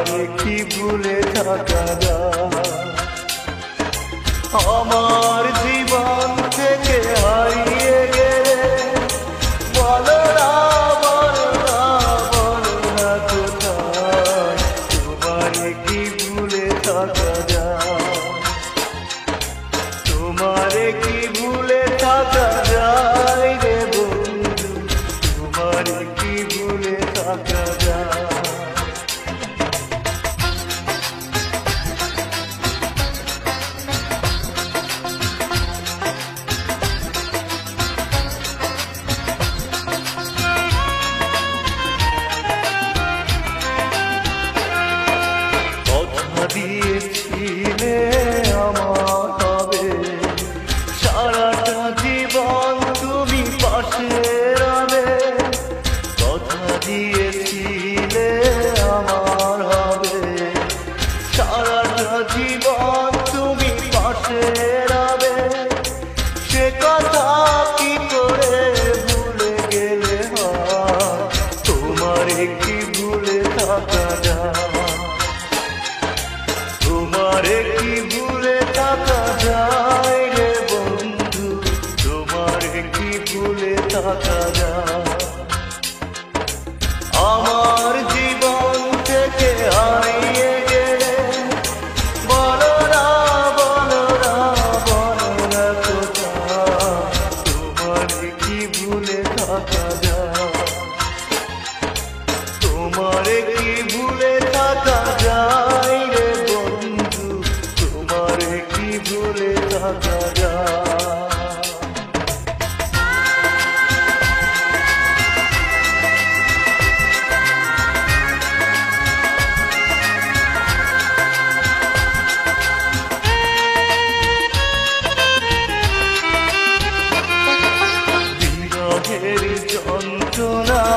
তোমারে কি ভুলে থাকা যায়? আমার জীবন থেকে হারিয়ে গেলে বলো না, বলো না, বলো না কোথায় তোমারে কি ভুলে থাকা যায়? তোমারে কি ভুলে থাকা যায় রে বন্ধু, তোমারে কি ভুলে থাকা যায়? দিয়েছিলে আমার হবে সারাটা জীবন তুমি পাশে রবে। কথা দিয়েছিলে আমার হবে সারাটা জীবন তুমি পাশে রবে। সে কথা কি করে ভুলে গেলে হয়? তোমারে কি ভুলে থাকা যায়? তোমারে কি ভুলে থাকা যায় রে বন্ধু, তোমারে কি ভুলে থাকা যায়? আমার জীবন থেকে হারিয়ে গেলে বলো না, বলো না, বলো না কোথায় তোমারে কি ভুলে থাকা যায়? তোমারে কি ভুলে থাকা যায় রে বন্ধু, তোমারে কি ভুলে থাকা যায়? বিরহের যন্ত্রণাময়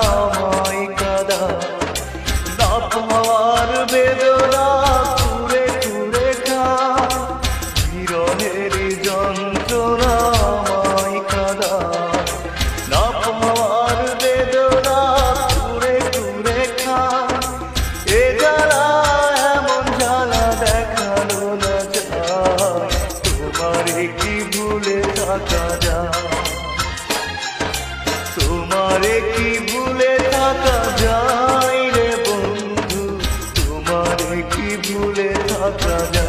কাদা না পাওয়ার বেদনা কুরে কুরে খা। বিরহের যন্ত্রণাময় কাদা না পাওয়ার বেদনা কুরে কুরে খা। এ জ্বালা এমন জ্বালা দেখানো না যায়, তোমারে কি ভুলে থাকা যায়? তোমারে কি ভুলে থাকা যায় রে বন্ধু, তোমারে কি ভুলে থাকা যায়?